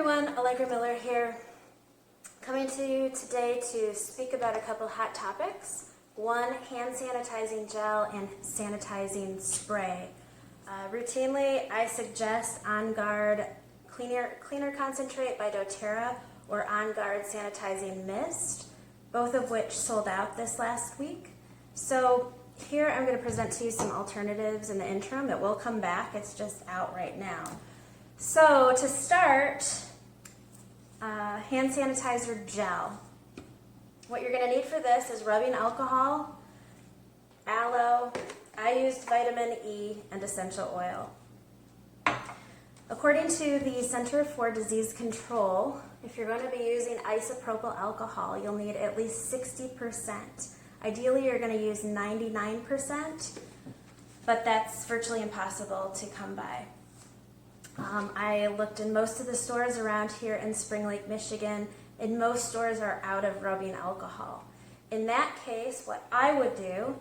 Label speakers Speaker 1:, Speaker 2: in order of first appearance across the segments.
Speaker 1: everyone, Allegra Miller here, coming to you today to speak about a couple hot topics. One, hand sanitizing gel and sanitizing spray. Routinely, I suggest On Guard Cleaner Concentrate by doTERRA or On Guard Sanitizing Mist, both of which sold out this last week. So here I'm going to present to you some alternatives in the interim. It will come back, it's just out right now. So to start, hand sanitizer gel. What you're going to need for this is rubbing alcohol, aloe, I used vitamin E, and essential oil. According to the Center for Disease Control, if you're going to be using isopropyl alcohol, you'll need at least 60%. Ideally, you're going to use 99%, but that's virtually impossible to come by. I looked in most of the stores around here in Spring Lake, Michigan, and most stores are out of rubbing alcohol. In that case, what I would do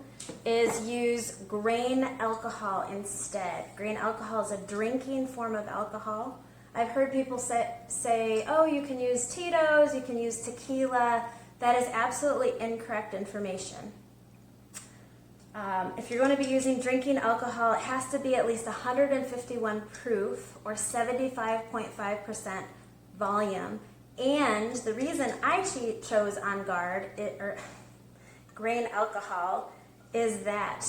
Speaker 1: is use grain alcohol instead. Grain alcohol is a drinking form of alcohol. I've heard people say, oh, you can use Tito's, you can use tequila. That is absolutely incorrect information. If you're going to be using drinking alcohol, it has to be at least 151 proof or 75.5% volume. And the reason I chose On Guard, grain alcohol, is that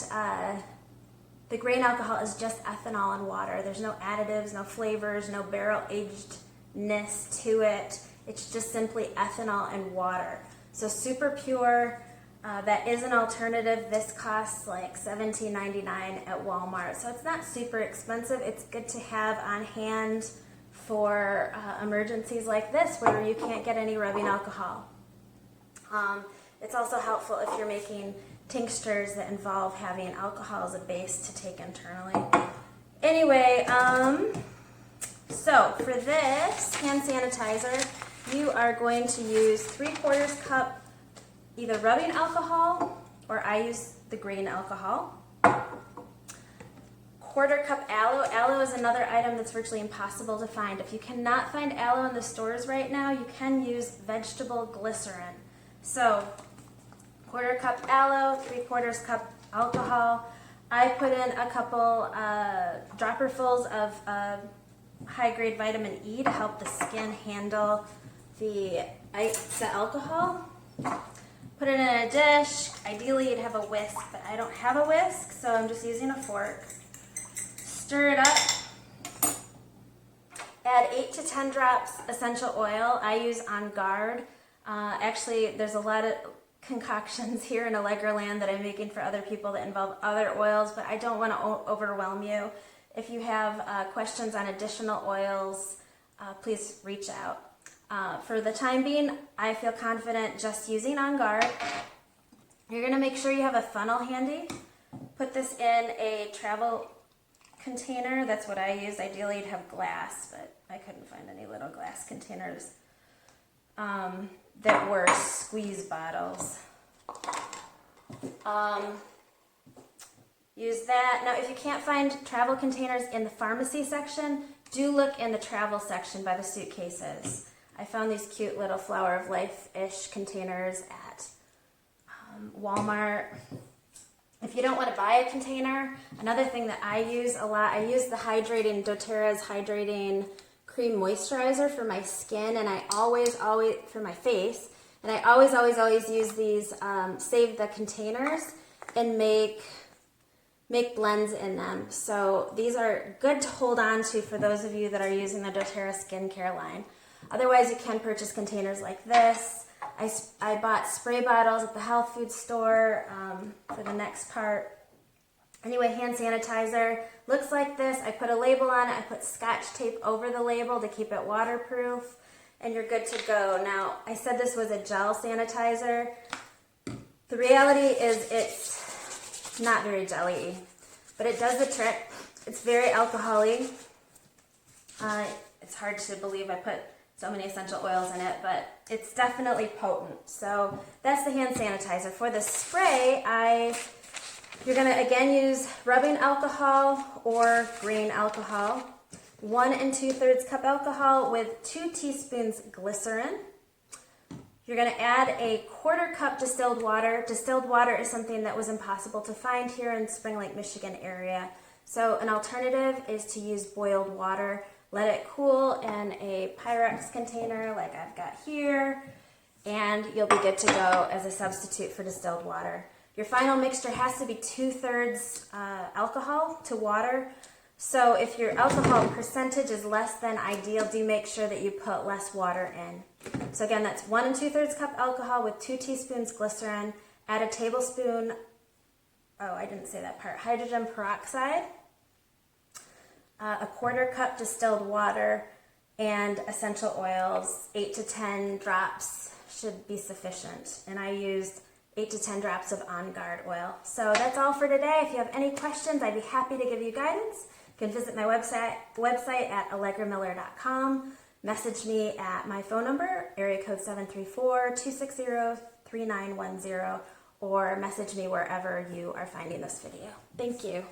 Speaker 1: the grain alcohol is just ethanol and water. There's no additives, no flavors, no barrel agedness to it. It's just simply ethanol and water. So super pure. That is an alternative. This costs like $17.99 at Walmart. So it's not super expensive. It's good to have on hand for emergencies like this where you can't get any rubbing alcohol. It's also helpful if you're making tinctures that involve having alcohol as a base to take internally. Anyway, so for this hand sanitizer, you are going to use 3/4 cup either rubbing alcohol, or I use the grain alcohol. 1/4 cup aloe. Aloe is another item that's virtually impossible to find. If you cannot find aloe in the stores right now, you can use vegetable glycerin. So 1/4 cup aloe, 3/4 cup alcohol. I put in a couple dropperfuls of high-grade vitamin E to help the skin handle the alcohol. Put it in a dish. Ideally, you'd have a whisk, but I don't have a whisk, so I'm just using a fork. Stir it up. Add 8 to 10 drops essential oil. I use On Guard. Actually, there's a lot of concoctions here in Allegra Land that I'm making for other people that involve other oils, but I don't want to overwhelm you. If you have questions on additional oils, please reach out. For the time being, I feel confident just using On Guard. You're going to make sure you have a funnel handy. Put this in a travel container. That's what I use. Ideally, you'd have glass, but I couldn't find any little glass containers that were squeeze bottles. Use that. Now, if you can't find travel containers in the pharmacy section, do look in the travel section by the suitcases. I found these cute little Flower of Life-ish containers at Walmart. If you don't want to buy a container, another thing that I use a lot, I use the doTERRA's Hydrating Cream Moisturizer for my skin, and I always, for my face, and I always use these, save the containers, and make blends in them. So these are good to hold on to for those of you that are using the doTERRA skincare line. Otherwise, you can purchase containers like this. I bought spray bottles at the health food store for the next part. Anyway, hand sanitizer looks like this. I put a label on it. I put Scotch tape over the label to keep it waterproof, and you're good to go. Now, I said this was a gel sanitizer. The reality is it's not very jelly-y, but it does the trick. It's very alcohol-y. It's hard to believe I put so many essential oils in it, but it's definitely potent. So that's the hand sanitizer. For the spray, you're going to again use rubbing alcohol or grain alcohol. 1 2/3 cup alcohol with 2 teaspoons glycerin. You're going to add a 1/4 cup distilled water. Distilled water is something that was impossible to find here in Spring Lake, Michigan area. So an alternative is to use boiled water. Let it cool in a Pyrex container like I've got here, and you'll be good to go as a substitute for distilled water. Your final mixture has to be 2/3 alcohol to water. So if your alcohol percentage is less than ideal, do make sure that you put less water in. So again, that's 1 2/3 cup alcohol with 2 teaspoons glycerin. Add a tablespoon, oh, I didn't say that part, hydrogen peroxide, a 1/4 cup distilled water, and essential oils. 8 to 10 drops should be sufficient. And I used 8 to 10 drops of On Guard oil. So that's all for today. If you have any questions, I'd be happy to give you guidance. You can visit my website at allegramiller.com. Message me at my phone number, area code 734-260-3910, or message me wherever you are finding this video. Thank you.